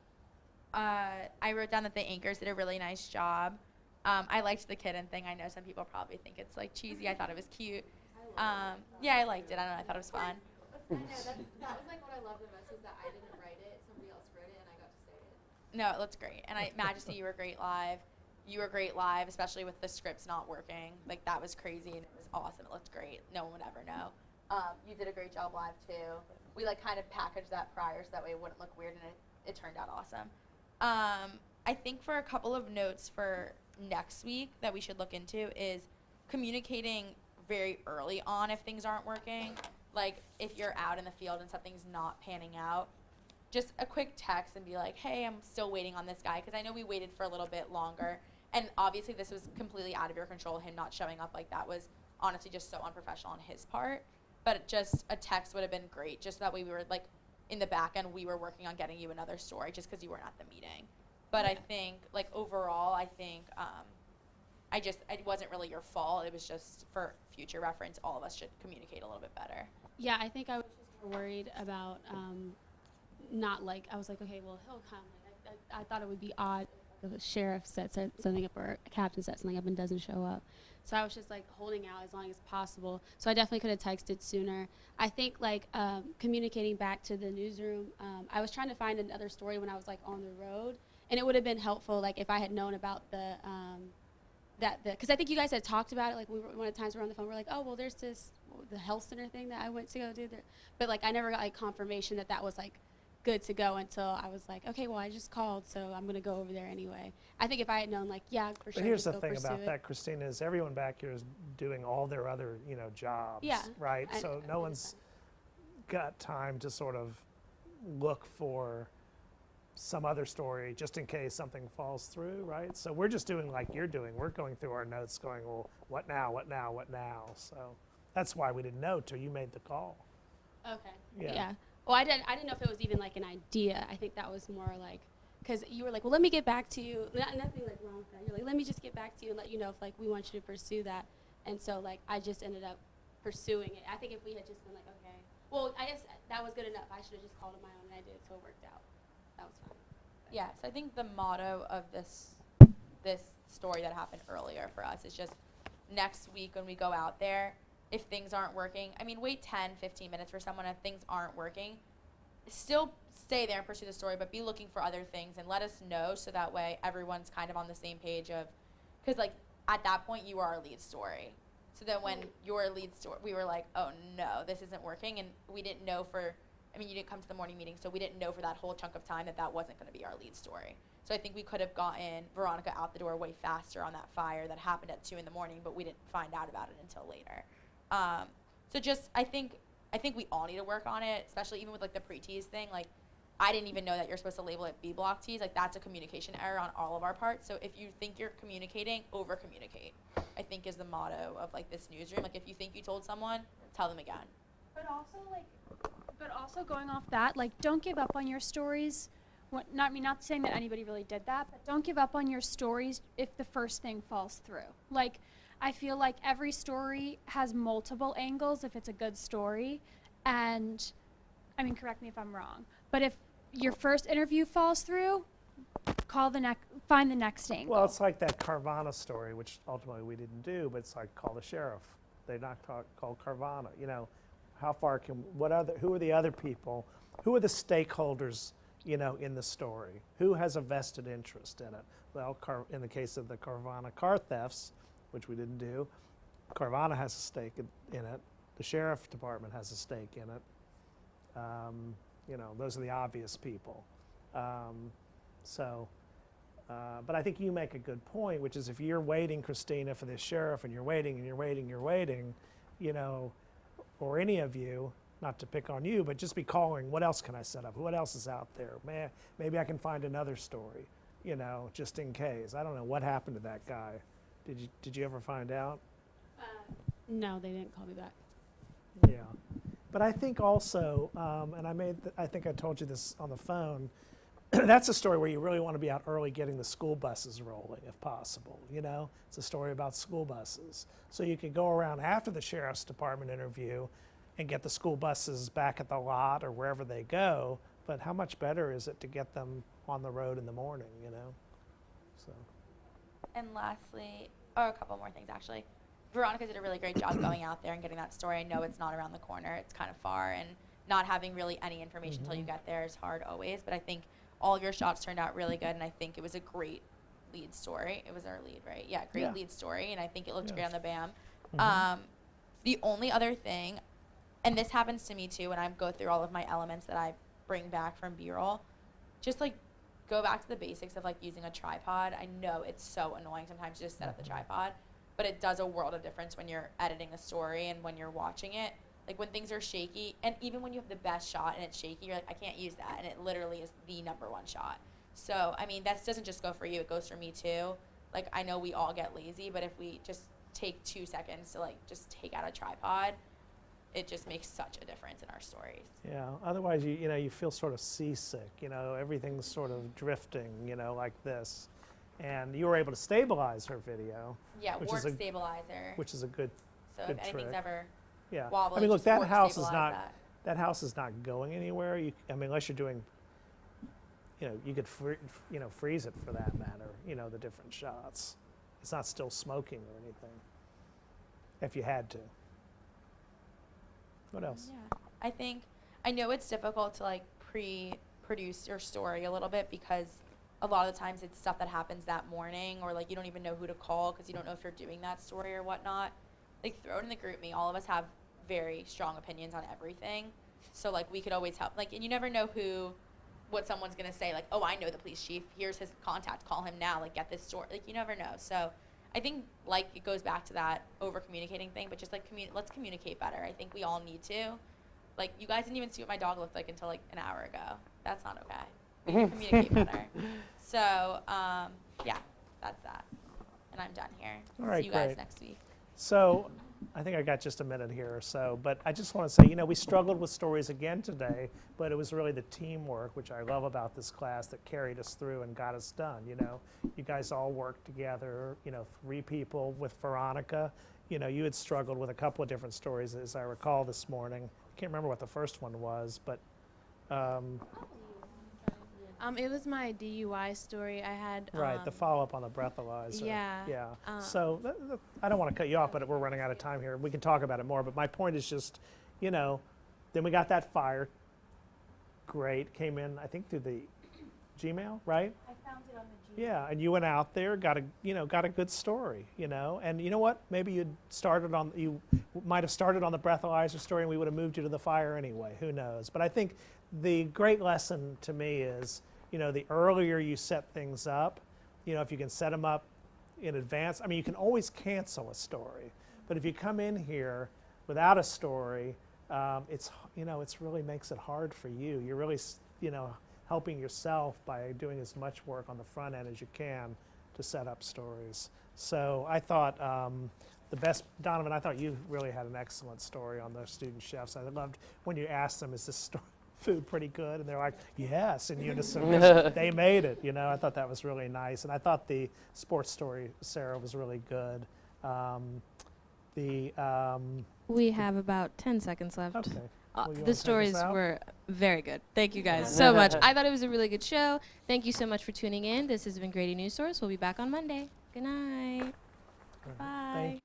I wrote down that the anchors did a really nice job. I liked the kitten thing. I know some people probably think it's like cheesy. I thought it was cute. Yeah, I liked it. I don't know. I thought it was fun. I know, that was like what I loved the most was that I didn't write it, somebody else wrote it, and I got to say it. No, it looked great. And Majesty, you were great live. You were great live, especially with the scripts not working. Like, that was crazy, and it was awesome. It looked great. No one would ever know. You did a great job live, too. We, like, kind of packaged that prior so that way it wouldn't look weird, and it turned out awesome. I think for a couple of notes for next week that we should look into is communicating very early on if things aren't working. Like, if you're out in the field and something's not panning out, just a quick text and be like, hey, I'm still waiting on this guy, because I know we waited for a little bit longer. And obviously this was completely out of your control. Him not showing up like that was honestly just so unprofessional on his part. But just a text would have been great, just that way we were like in the back end, we were working on getting you another story just because you weren't at the meeting. But I think, like, overall, I think it wasn't really your fault. It was just for future reference, all of us should communicate a little bit better. Yeah, I think I was just more worried about not like, I was like, okay, well, he'll come. Like, I thought it would be odd if a sheriff set something up or a captain set something up and doesn't show up. So I was just like holding out as long as possible. So I definitely could have texted sooner. I think like communicating back to the newsroom, I was trying to find another story when I was like on the road, and it would have been helpful like if I had known about the because I think you guys had talked about it, like one of the times we were on the phone, we're like, oh, well, there's this, the health center thing that I went to go do there. But like I never got like confirmation that was like good to go until I was like, okay, well, I just called, so I'm gonna go over there anyway. I think if I had known, like, yeah, for sure. But here's the just go thing pursue about it. that, Christina, is everyone back here is doing all their other, jobs, Yeah, right? I So no one's got time to sort of look for some other story just in case something falls through, right? So we're just doing like you're doing. We're going through our notes going, well, what now, what now, what now? So that's why we didn't know till you made the call. Okay. Yeah. Well, I didn't know if it was even like an idea. I think that was more like, because you were like, well, let me get back to you. Nothing like wrong with that. You're like, let me just get back to you and let you know if like we want you to pursue that. And so like I just ended up pursuing it. I think if we had just been like, okay, well, I guess that was good enough. I should have just called it my own, and I did, so it worked out. That was fine. Yeah, so I think the motto of this story that happened earlier for us is just next week when we go out there, if things aren't working, I mean, wait 10, 15 minutes for someone if things aren't working. Still stay there and pursue the story, but be looking for other things and let us know so that way everyone's kind of on the same page of, because like at that point you were our lead story. So then when your lead story, we were like, oh no, this isn't working, and we didn't know you didn't come to the morning meeting, so we didn't know for that whole chunk of time that wasn't going to be our lead story. So I think we could have gotten Veronica out the door way faster on that fire that happened at 2 in the morning, but we didn't find out about it until later. So just, I think we all need to work on it, especially even with like the pre-tease thing. Like, I didn't even know that you're supposed to label it B-block tease. Like, that's a communication error on all of our parts. So if you think you're communicating, over-communicate, I think is the motto of like this newsroom. Like, if you think you told someone, tell them again. But also going off that, like, don't give up on your stories. Not saying that anybody really did that, but don't give up on your stories if the first thing falls through. Like, I feel like every story has multiple angles if it's a good story. And, I mean, correct me if I'm wrong, but if your first interview falls through, call find the next angle. Well, it's like that Carvana story, which ultimately we didn't do, but it's like call the sheriff. They not call Carvana. You know, how far can who are the other people? Who are the stakeholders? You know, in the story, who has a vested interest in it? Well, in the case of the Carvana car thefts, which we didn't do, Carvana has a stake in it. The sheriff department has a stake in it. You know, those are the obvious people. But I think you make a good point, which is if you're waiting, Christina, for the sheriff, and you're waiting, and you're waiting, you're waiting, you know, or any of you, not to pick on you, but just be calling, what else can I set up? What else is out there? Man, maybe I can find another story, you know, just in case. I don't know what happened to that guy. Did you ever find out? No, they didn't call me back. Yeah. But I think also, and I think I told you this on the phone, that's a story where you really want to be out early getting the school buses rolling if possible, you know? It's a story about school buses. So you could go around after the sheriff's department interview and get the school buses back at the lot or wherever they go, but how much better is it to get them on the road in the morning, you know? So. And lastly, a couple more things actually. Veronica did a really great job going out there and getting that story. I know it's not around the corner, it's kind of far, and not having really any information until you get there is hard always, but I think all of your shots turned out really good, and I think it was a great lead story. It was our lead, right? Yeah, great lead story, and I think it looked great on the BAM. The only other thing, and this happens to me too when I go through all of my elements that I bring back from B-roll, just like go back to the basics of like using a tripod. I know it's so annoying sometimes to just set up the tripod, but it does a world of difference when you're editing a story and when you're watching it. Like when things are shaky, and even when you have the best shot and it's shaky, you're like, I can't use that, and it literally is the #1 shot. So, I mean, that doesn't just go for you, it goes for me too. Like, I know we all get lazy, but if we just take 2 seconds to like just take out a tripod, it just makes such a difference in our stories. Yeah, otherwise you know, you feel sort of seasick, you know, everything's sort of drifting, you know, like this. And you were able to stabilize her video. Yeah, work stabilizer. Which is a good So good if anything's trick. ever Yeah. wobbly, I mean, look, just that work house is stabilize not that house is not going anywhere. I mean, unless you're doing, you know, you could freeze it for that matter. You know, the different shots. It's not still smoking or anything. If you had to. What else? Yeah, I know it's difficult to like pre-produce your story a little bit because a lot of the times it's stuff that happens that morning, or like you don't even know who to call because you don't know if you're doing that story or whatnot. Like throw it in the group me. All of us have very strong opinions on everything, so like we could always help. Like, and you never know what someone's gonna say. Like, oh, I know the police chief. Here's his contact. Call him now. Like, get this story. Like, you never know. So I think like it goes back to that over communicating thing, but just like let's communicate better. I think we all need to. Like, you guys didn't even see what my dog looked like until like an hour ago. That's not okay. We can communicate better. So yeah, that's that. And I'm done here. All right, see you guys great. next week. So I think I got just a minute here or so, but I just want to say, you know, we struggled with stories again today, but it was really the teamwork, which I love about this class, that carried us through and got us done. You know, you guys all worked together, you know, 3 people with Veronica. You know, you had struggled with a couple of different stories, as I recall this morning. I can't remember what the first one was, but it was my DUI story. I had right, the follow-up on the breathalyzer. Yeah. Yeah. So I don't want to cut you off, but we're running out of time here. We can talk about it more, but my point is just, you know, then we got that fire. Great. Came in, I think, through the Gmail, right? I found it on the Gmail. Yeah, and you went out there, got a good story, you know. And you know what? Maybe you might have started on the breathalyzer story, and we would have moved you to the fire anyway. Who knows? But I think the great lesson to me is, you know, the earlier you set things up, you know, if you can set them up in advance. I mean, you can always cancel a story, but if you come in here without a story, it's really makes it hard for you. You're really, you know, helping yourself by doing as much work on the front end as you can to set up stories. So I thought Donovan, I thought you really had an excellent story on the student chefs. I loved when you asked them, is this food pretty good? And they're like, yes, in unison. They made it, you know. I thought that was really nice. And I thought the sports story, Sarah, was really good. We have about 10 seconds left. Okay. Well, you wanna take The us stories out? were very good. Thank you guys so much. I thought it was a really good show. Thank you so much for tuning in. This has been Grady Newsource. We'll be back on Monday. Good night. Bye. Thank